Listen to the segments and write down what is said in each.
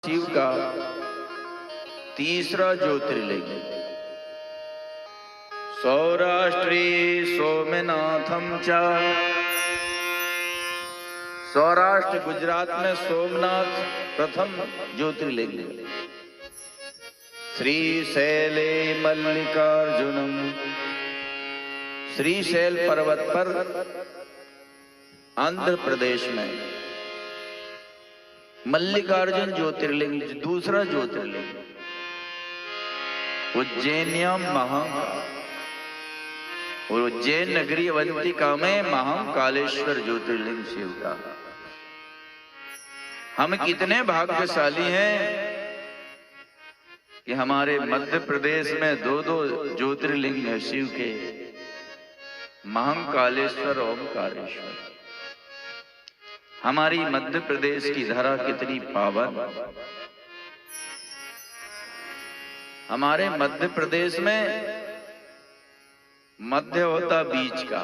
शिव का तीसरा ज्योतिर्लिंग सौराष्ट्रे सोमनाथम च। सौराष्ट्र गुजरात में सोमनाथ प्रथम ज्योतिर्लिंग। श्रीशैले मल्लिकार्जुनम, श्रीशैल पर्वत पर आंध्र प्रदेश में मल्लिकार्जुन ज्योतिर्लिंग दूसरा ज्योतिर्लिंग। उज्जैनियाम महाकाल, उज्जैन नगरी अवंतिका में महाकालेश्वर ज्योतिर्लिंग शिव का। हम कितने भाग्यशाली हैं कि हमारे मध्य प्रदेश में दो ज्योतिर्लिंग है शिव के, महाकालेश्वर ओमकारेश्वर। हमारी मध्य प्रदेश की धरा कितनी पावन। हमारे मध्य प्रदेश में मध्य होता बीच का,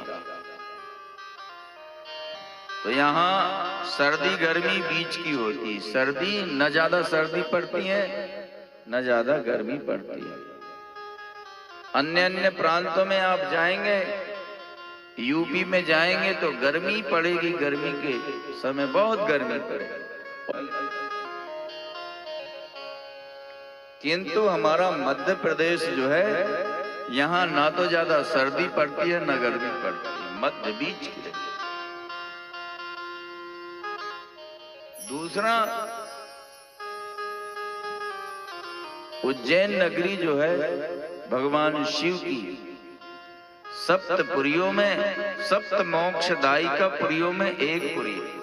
तो यहाँ सर्दी गर्मी बीच की होती। सर्दी न ज्यादा सर्दी पड़ती है न ज्यादा गर्मी पड़ती है। अन्य अन्य प्रांतों में आप जाएंगे, यूपी में जाएंगे तो गर्मी पड़ेगी, गर्मी के समय बहुत गर्मी पड़ेगी। किंतु हमारा मध्य प्रदेश जो है, यहाँ ना तो ज्यादा सर्दी पड़ती है न गर्मी पड़ती है, मध्य बीच की। दूसरा, उज्जैन नगरी जो है भगवान शिव की सप्त पुरियों में, सप्त मोक्षदायी का पुरियों में एक पुरी है।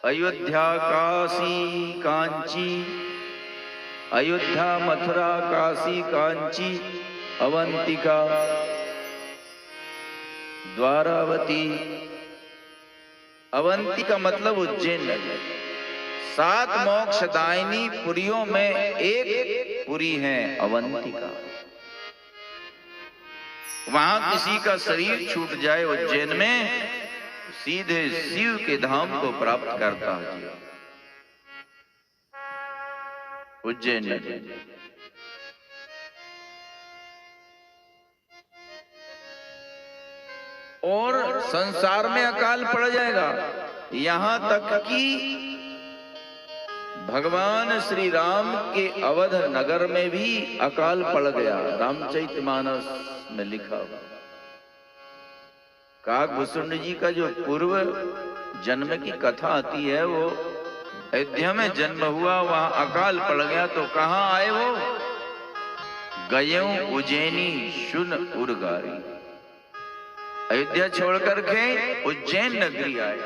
अयोध्या काशी कांची, अयोध्या मथुरा काशी कांची अवंतिका द्वारावती। अवंती का मतलब उज्जैन नगरी। 7 मोक्षदायिनी पुरियों में एक पुरी है अवंतिका। वहां किसी का शरीर छूट जाए उज्जैन में, सीधे शिव के धाम को प्राप्त करता है उज्जैन में। और संसार में अकाल पड़ जाएगा, यहां तक कि भगवान श्री राम के अवध नगर में भी अकाल पड़ गया। रामचरितमानस में लिखा हुआ काकभूषुंड जी का जो पूर्व जन्म की कथा आती है, वो अयोध्या में जन्म हुआ, वहां अकाल पड़ गया। तो कहां आए वो? गयऊ उज्जैनी शुन उर्गारी। अयोध्या छोड़कर के उज्जैन नगरी आए।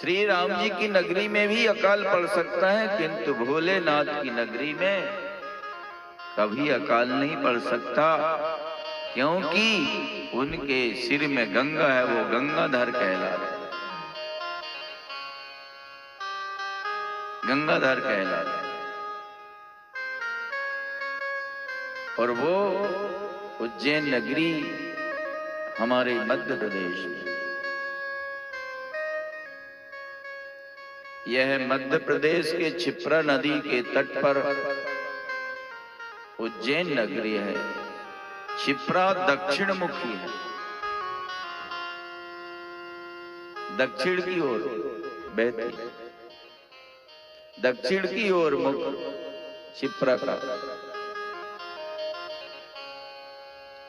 श्री राम जी की नगरी में भी अकाल पड़ सकता है, किंतु भोलेनाथ की नगरी में कभी अकाल नहीं पड़ सकता, क्योंकि उनके सिर में गंगा है, वो गंगाधर कहला रहे, गंगाधर कहला रहे। और वो उज्जैन नगरी हमारे मध्य प्रदेश में। यह मध्य प्रदेश के क्षिप्रा नदी के तट पर उज्जैन नगरी है। क्षिप्रा दक्षिण मुखी है, दक्षिण की ओर बहती, दक्षिण की ओर मुख क्षिप्रा का।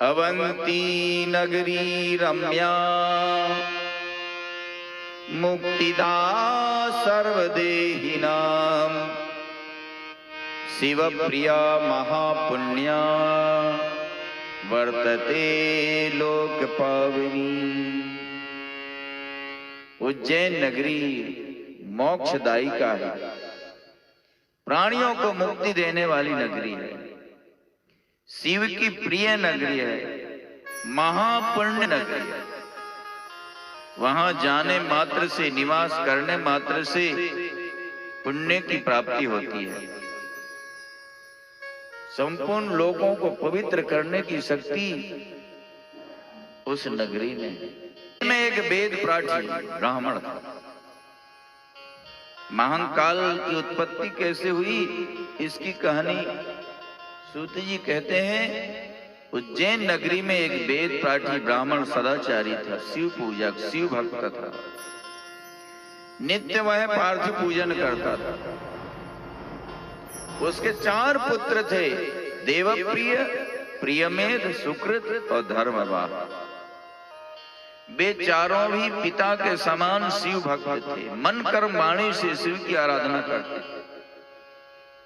अवंती नगरी रम्या मुक्तिदा सर्वदेहिनां शिव प्रिया महापुण्या वर्तते लोक पावनी। उज्जैन नगरी मोक्षदायी का है, प्राणियों को मुक्ति देने वाली नगरी है, शिव की प्रिय नगरी है, महापुण्य नगरी है। वहां जाने मात्र से, निवास करने मात्र से पुण्य की प्राप्ति होती है। संपूर्ण लोगों को पवित्र करने की शक्ति उस नगरी में। एक वेद प्राची ब्राह्मण था, महाकाल की उत्पत्ति कैसे हुई, इसकी कहानी सूत जी कहते हैं। उज्जैन नगरी में एक वेद पाठी ब्राह्मण सदाचारी था, शिव पूजक, शिव भक्त था। नित्य वह पार्थिव पूजन करता था। उसके 4 पुत्र थे, देवप्रिय, प्रियमेध, सुकृत और धर्मवाह। वे चारों भी पिता के समान शिव भक्त थे। मन कर्म वाणी से शिव की आराधना करते थे।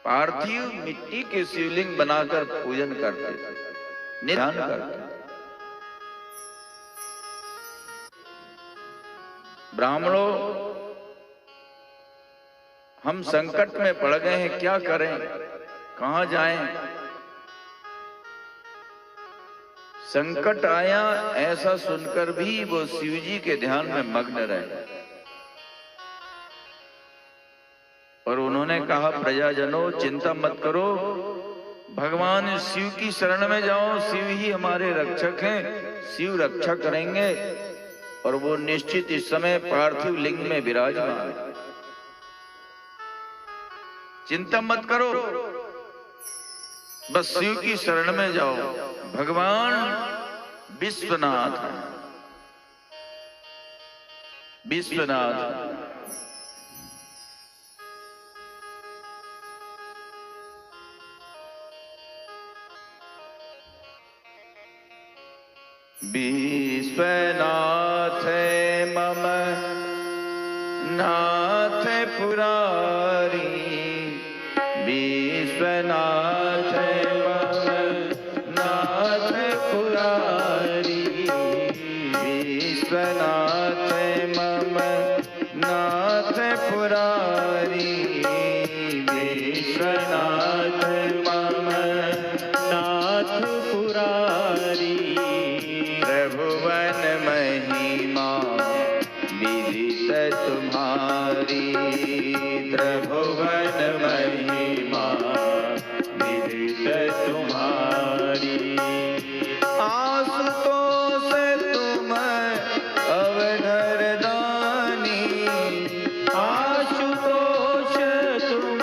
पार्थिव मिट्टी के शिवलिंग बनाकर पूजन करते थे, ध्यान करते थे। ब्राह्मणों, हम संकट में पड़ गए हैं, क्या करें, कहां जाएं? संकट आया ऐसा सुनकर भी वो शिव जी के ध्यान में मग्न रहे और उन्होंने कहा, प्रजाजनों चिंता मत करो, भगवान शिव की शरण में जाओ, शिव ही हमारे रक्षक हैं, शिव रक्षा करेंगे। और वो निश्चित इस समय पार्थिव लिंग में विराजमान है। चिंता मत करो, बस शिव की शरण में जाओ। भगवान विश्वनाथ है, विश्वनाथ। विश्वनाथ मम नाथ पुरारी, विश्वनाथ नाथ पुरारी, विश्वनाथ मम नाथ पुरारी, विश्वनाथ मम नाथ पुरारी। त्रिभुवन महिमा विदित तुम्हारी, त्रिभुवन महिमा विदित तुम्हारी। आशुतोष तुम अवधर दानी, आशुतोष तुम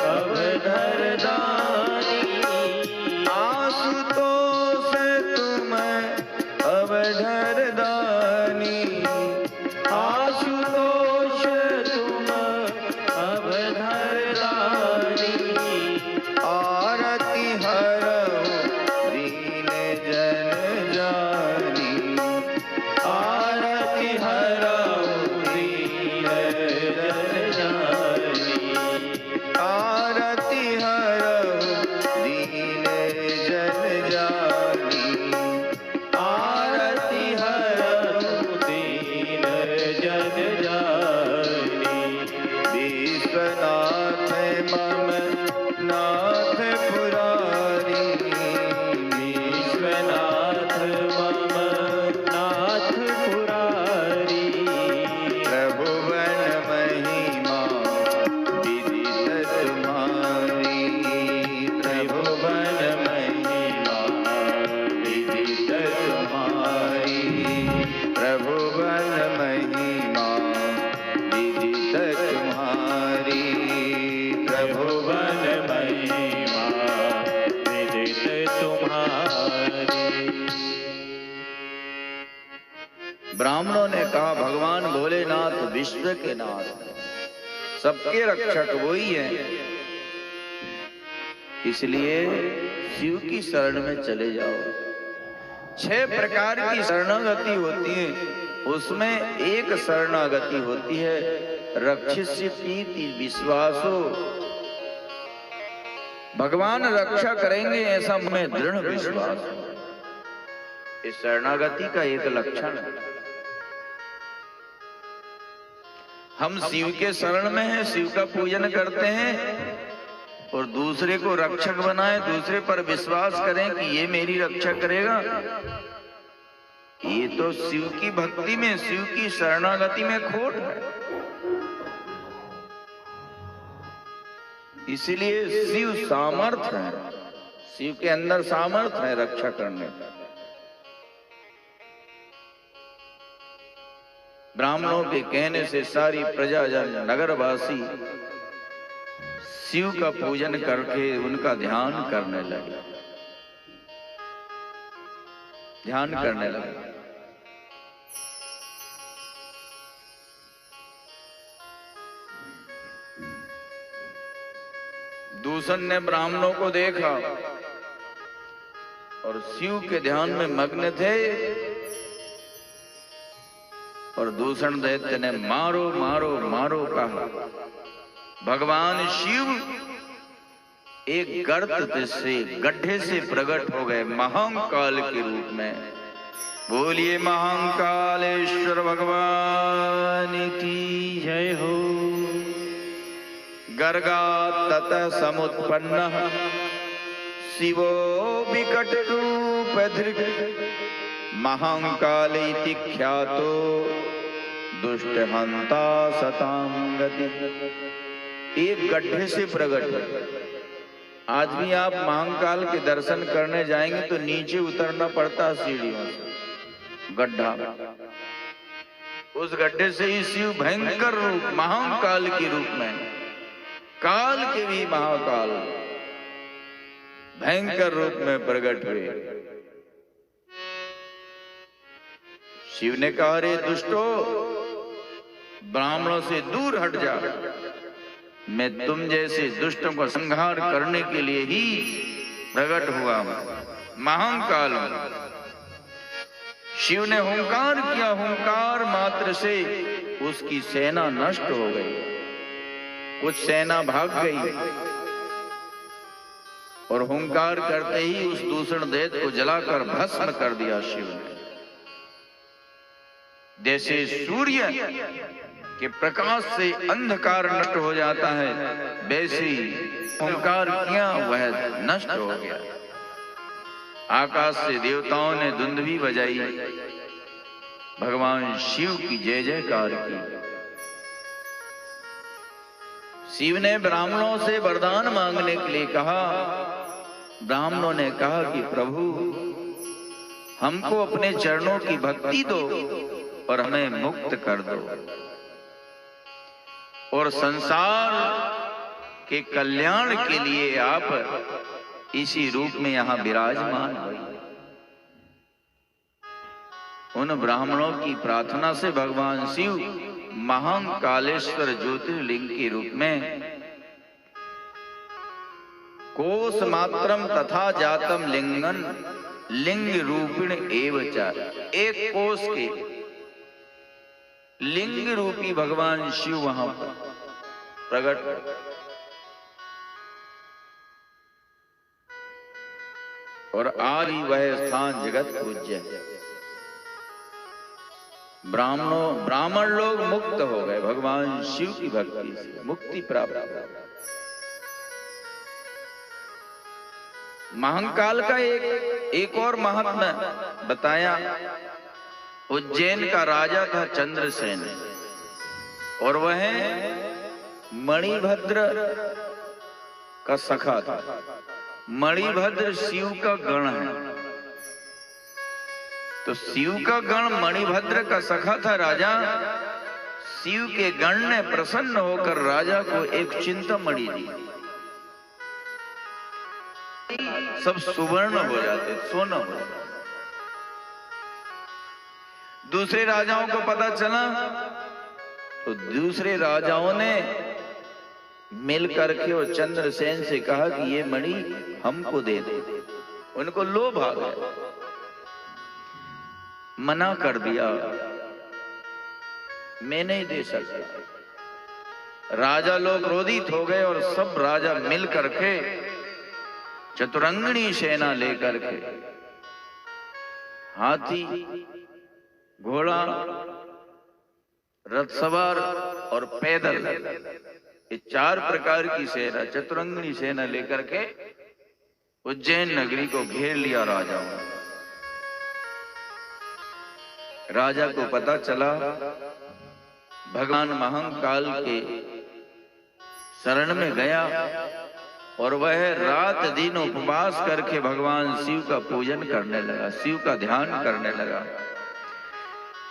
अवधर दानी, आशुतोष तुम अवधर दानी, आशुतोष तुम अवधर दानी। आरती हरौ दीन जन जानी, आरती हरौ दीन जन जानी, आरती हरौ दीन जन जानी, आरती हरौ दीन जन जानी। विश्वनाथ मम नाथ पुरारी, विश्वनाथ मम नाथ पुरारी। त्रिभुवन महिमा विदित तुम्हारी, त्रिभुवन महिमा विदित तुम्हारी, त्रिभुवन महिमा विदित तुम्हारी, त्रिभुवन महिमा विदित तुम्हारी। ब्राह्मणों ने कहा, भगवान भोलेनाथ विश्व के नाथ, सबके रक्षक वही है, इसलिए शिव की शरण में चले जाओ। 6 प्रकार की शरणागति होती है, उसमें एक शरणागति होती है रक्षिष्यति विश्वासो। भगवान रक्षा करेंगे ऐसा हमें दृढ़ विश्वास है। इस शरणागति का एक लक्षण है। हम शिव के शरण में हैं, शिव का पूजन करते हैं और दूसरे को रक्षक बनाएं, दूसरे पर विश्वास करें कि ये मेरी रक्षा करेगा। ये तो शिव की भक्ति में, शिव की शरणागति में खोट है। इसीलिए शिव सामर्थ्य है, शिव के अंदर सामर्थ्य है रक्षा करने का। ब्राह्मणों के कहने से सारी प्रजाजन नगरवासी शिव का पूजन करके उनका ध्यान करने लगे, ध्यान करने लगे। दूषण ने ब्राह्मणों को देखा और शिव के ध्यान में मग्न थे, और दूषण दैत्य ने मारो मारो मारो कहा। भगवान शिव एक गर्त से गड्ढे से प्रकट हो गए महाकाल के रूप में। बोलिए महाकालेश्वर भगवान की जय हो। गर्गा तत समुत्पन्न शिवो विकट रूप धृग महाकालेति ख्यातो दुष्ट हंता सतां गति। एक गड्ढे से प्रकट। आज भी आप महाकाल के दर्शन करने जाएंगे तो नीचे उतरना पड़ता सीढ़ियों से, गड्ढा। उस गड्ढे से ही शिव भयंकर रूप महाकाल के रूप में, काल के भी महाकाल भयंकर रूप में प्रकट हुए। शिव ने कहा, रे दुष्टो, ब्राह्मणों से दूर हट जा। मैं तुम जैसे दुष्टों को संहार करने के लिए ही प्रकट हुआ हूं, महाकाल हूं। शिव ने हुंकार किया, हुंकार मात्र से उसकी सेना नष्ट हो गई, कुछ सेना भाग गई, और हुंकार करते ही उस दूषण दैत्य को जलाकर भस्म कर दिया शिव ने। जैसे सूर्य के प्रकाश से अंधकार नष्ट हो जाता है, वैसे ही हुंकार किया, वह नष्ट हो गया। आकाश से देवताओं ने धुंधवी बजाई, भगवान शिव की जय जयकार की। शिव ने ब्राह्मणों से वरदान मांगने के लिए कहा। ब्राह्मणों ने कहा कि प्रभु, हमको अपने चरणों की भक्ति दो और हमें मुक्त कर दो, और संसार के कल्याण के लिए आप इसी रूप में यहां विराजमान हुए। उन ब्राह्मणों की प्रार्थना से भगवान शिव महाकालेश्वर ज्योतिर्लिंग के रूप में कोश मात्रम तथा जातम लिंगन लिंग रूपिण एवचा, एक कोश के लिंग रूपी भगवान शिव वहां पर प्रकट। और आज ही वह स्थान जगत पूज्य है। ब्राह्मण लोग मुक्त हो गए, भगवान शिव की भक्ति से मुक्ति प्राप्त। महाकाल का एक और महात्मा बताया। उज्जैन का राजा था चंद्रसेन, और वह मणिभद्र का सखा था। मणिभद्र शिव का गण है, तो शिव का गण मणिभद्र का सखा था राजा। शिव के गण ने प्रसन्न होकर राजा को एक चिंतामणि दी। सब सुवर्ण हो जाते, सोना हो जाता। दूसरे राजाओं को पता चला, तो दूसरे राजाओं ने मिल करके और चंद्रसेन से कहा कि ये मणि हमको दे दे। उनको लोभ आ गया, मना कर दिया, मैं नहीं दे सकता। राजा लोग क्रोधित हो गए, और सब राजा मिल करके चतुरंगिणी सेना लेकर के, हाथी, घोड़ा, रथ सवार और पैदल, ये 4 प्रकार की सेना, चतुरंगिणी सेना लेकर के उज्जैन नगरी को घेर लिया राजाओं ने। राजा को पता चला भगवान महाकाल के शरण में गया, और वह रात दिन उपवास करके भगवान शिव का पूजन करने लगा, शिव का ध्यान करने लगा।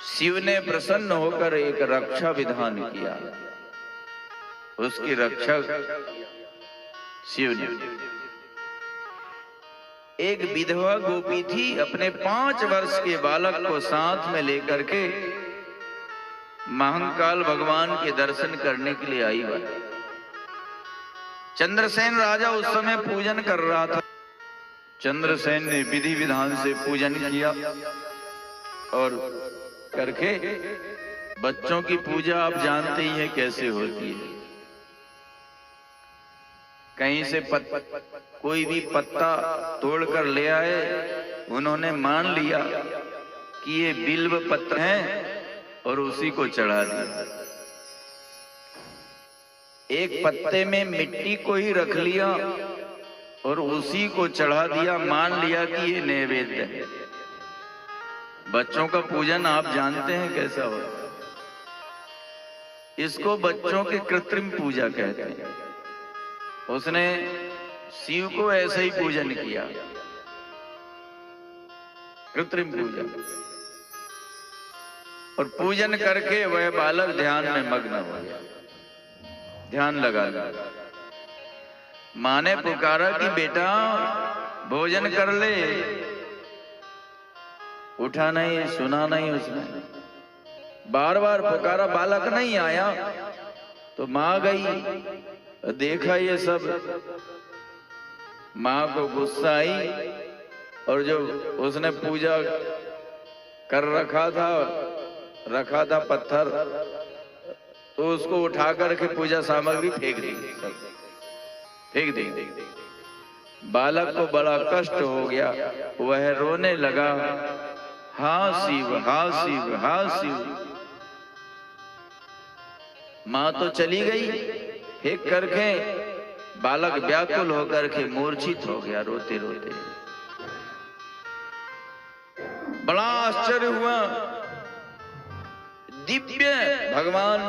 शिव ने प्रसन्न होकर एक रक्षा विधान किया। उसकी रक्षा शिव ने, एक विधवा गोपी थी, अपने 5 वर्ष के बालक को साथ में लेकर के महाकाल भगवान के दर्शन करने के लिए आई वह। चंद्रसेन राजा उस समय पूजन कर रहा था। चंद्रसेन ने विधि विधान से पूजन किया और करके, बच्चों की पूजा आप जानते ही हैं कैसे होती है। कहीं से कोई भी पत्ता तोड़कर ले आए, उन्होंने मान लिया कि ये बिल्व पत्र हैं और उसी को चढ़ा दिया। एक पत्ते में मिट्टी को ही रख लिया और उसी को चढ़ा दिया, मान लिया कि ये नैवेद्य है। बच्चों का पूजन आप जानते हैं कैसा होता है। इसको बच्चों के कृत्रिम पूजा कहते हैं। उसने शिव को ऐसे ही पूजन किया, कृत्रिम पूजा। और पूजन करके वह बालक ध्यान में मग्न हो गया, ध्यान लगा लिया। मां ने पुकारा कि बेटा भोजन कर ले, उठा नहीं, सुना नहीं उसने। बार बार पुकारा, बालक नहीं आया। तो मां गई, देखा ये सब, मां को गुस्सा आई और जो उसने पूजा कर रखा था पत्थर, तो उसको उठा करके पूजा सामग्री फेंक दी। बालक को बड़ा कष्ट हो गया, वह रोने लगा, हाँ शिव, हाँ शिव, हाँ शिव। मां तो चली गई, फेंक करके बालक व्याकुल होकर के मूर्छित हो गया रोते रोते। बड़ा आश्चर्य हुआ, दिव्य भगवान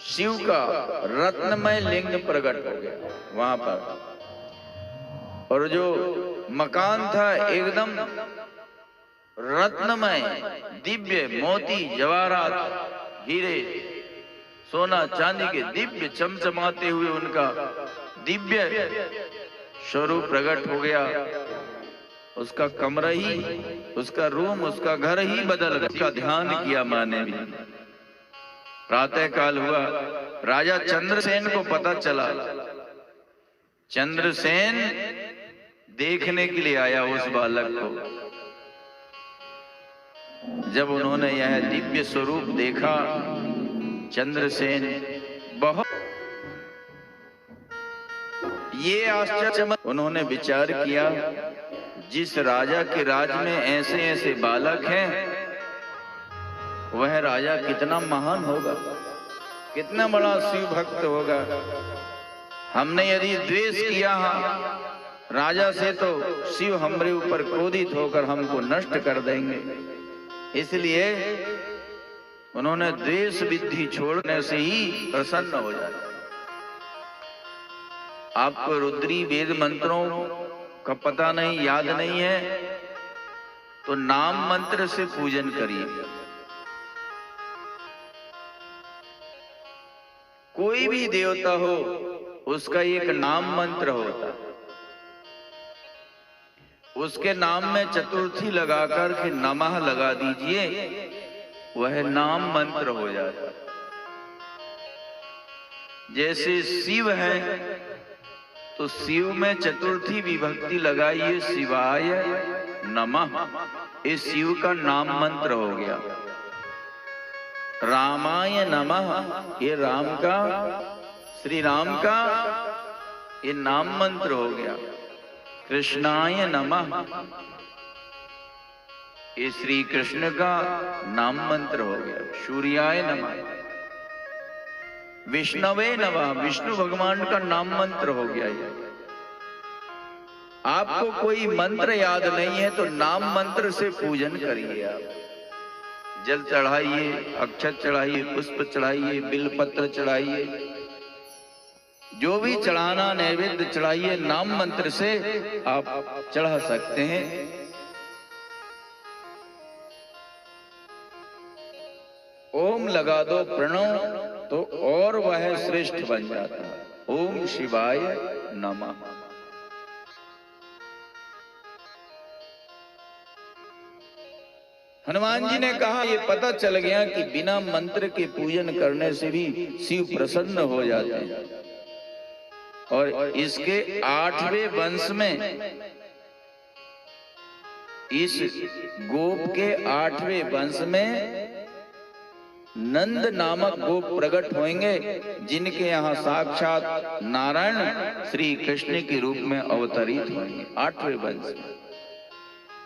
शिव का रत्नमय लिंग प्रकट हो गया वहां पर। और जो मकान था एकदम रत्नमय, दिव्य, मोती, जवाहरात, हीरे, सोना, चांदी के दिव्य चमचमाते हुए उनका दिव्य स्वरूप प्रकट हो गया। उसका कमरा ही, उसका रूम, उसका घर ही बदल गया। उसका ध्यान किया मां ने भी। प्रातः काल हुआ, राजा चंद्रसेन को पता चला। चंद्रसेन देखने के लिए आया उस बालक को। जब उन्होंने यह दिव्य स्वरूप देखा, चंद्रसेन बहुत ये आश्चर्य, उन्होंने विचार किया, जिस राजा के राज में ऐसे ऐसे बालक हैं, वह राजा कितना महान होगा, कितना बड़ा शिव भक्त होगा। हमने यदि द्वेष किया राजा से, तो शिव हमारे ऊपर क्रोधित होकर हमको नष्ट कर देंगे। इसलिए उन्होंने द्वेष विधि छोड़ने से ही प्रसन्न हो जाए। आपको रुद्री वेद मंत्रों का पता नहीं, याद नहीं है, तो नाम मंत्र से पूजन करिए। कोई भी देवता हो, उसका एक नाम मंत्र होता है। उसके नाम में चतुर्थी लगाकर के नमः लगा दीजिए, वह नाम मंत्र हो जाता है। जैसे शिव है तो शिव में चतुर्थी विभक्ति लगाइए, शिवाय नमः, ये शिव का नाम मंत्र हो गया। रामाय नमः, ये राम का, श्री राम का ये नाम मंत्र हो गया। कृष्णाय नमः, ये श्री कृष्ण का नाम मंत्र हो गया। सूर्याय नमः, विष्णवे नमः, विष्णु भगवान का नाम मंत्र हो गया। ये आपको कोई मंत्र याद नहीं है तो नाम मंत्र से पूजन करिए। आप जल चढ़ाइए, अक्षत चढ़ाइए, पुष्प चढ़ाइए, बिलपत्र चढ़ाइए, जो भी चढ़ाना नैवेद्य चढ़ाइए, नाम मंत्र से आप चढ़ा सकते हैं। ओम लगा दो प्रणव तो और वह श्रेष्ठ बन जाता है। ओम शिवाय नमः। हनुमान जी ने कहा ये पता चल गया कि बिना मंत्र के पूजन करने से भी शिव प्रसन्न हो जाते हैं। और इसके 8वें वंश में, इस गोप के 8वें वंश में नंद नामक गोप प्रकट होंगे, जिनके यहाँ साक्षात नारायण श्री कृष्ण के रूप में अवतरित होंगे 8वें वंश में।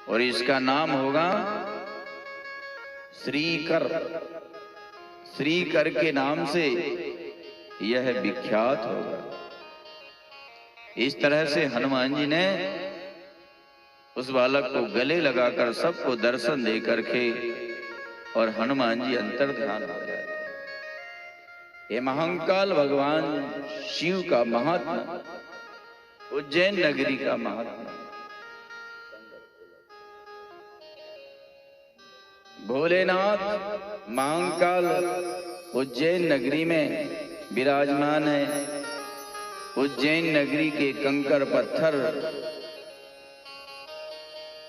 और इसका नाम होगा श्रीकर। श्रीकर के नाम से यह विख्यात होगा। इस तरह से हनुमान जी ने उस बालक को गले लगाकर सबको दर्शन दे करके और हनुमान जी अंतर ध्यान हो जाते। ये महाकाल भगवान शिव का महात्मा, उज्जैन नगरी का महात्मा। भोलेनाथ महाकाल उज्जैन नगरी में विराजमान है। उज्जैन नगरी के कंकर पत्थर,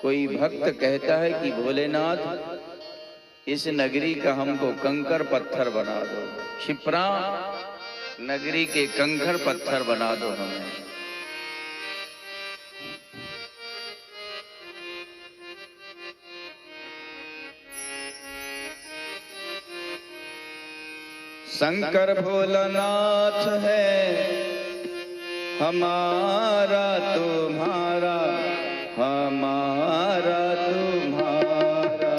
कोई भक्त कहता है कि भोलेनाथ इस नगरी का हमको कंकर पत्थर बना दो, क्षिप्रा नगरी के कंकर पत्थर बना दो हमें। शंकर भोलानाथ है हमारा तुम्हारा, हमारा तुम्हारा।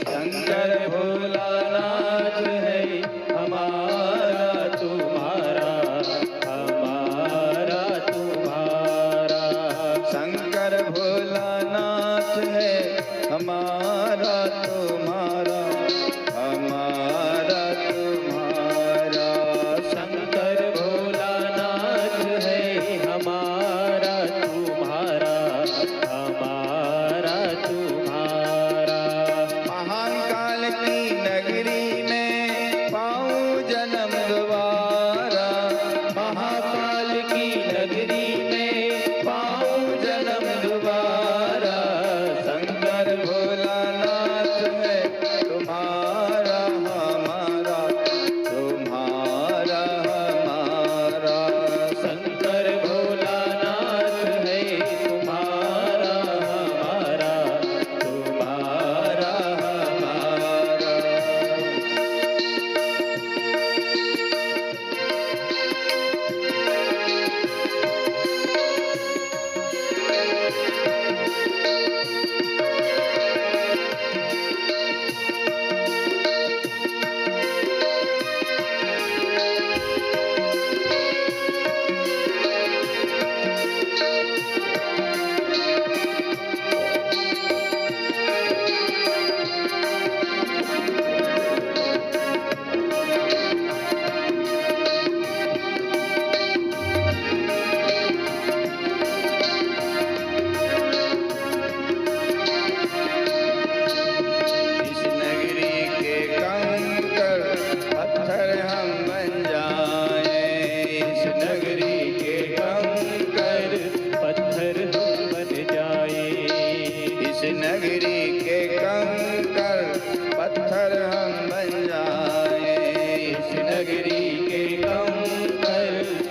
शंकर भोलानाथ है हमारा तुम्हारा, हमारा तुम्हारा। शंकर भोलानाथ है हमारा तुम्हारा, हमारा तुम्हारा। शंकर भोलानाथ है हमारा तुम्हारा, हमारा तुम्हारा। महाकाल की नगरी में पाऊं जन्म दोबारा, महाकाल की नगरी में पाऊं जन्म दोबारा। शंकर भोलानाथ है तुम्हारा, हमारा तुम्हारा, हमारा। शंकर भोलानाथ है तुम्हारा, हमारा तुम्हारा, हमारा। इस नगरी के कंकर पत्थर हम बन जाएं, इस नगरी के कंकर पत्थर हम बन जाएं। इस नगरी के कंकर पत्थर हम बन जाएं, इस नगरी के कंकर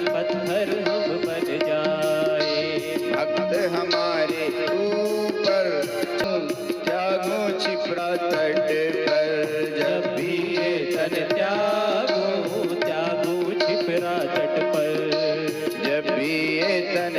पत्थर हम बन जाएं। भक्त हमारे ऊपर त्यागो छिपरा तट पर, जब भी ये तन त्यागो, त्यागो छिपरा तट पर। जब भी ये तन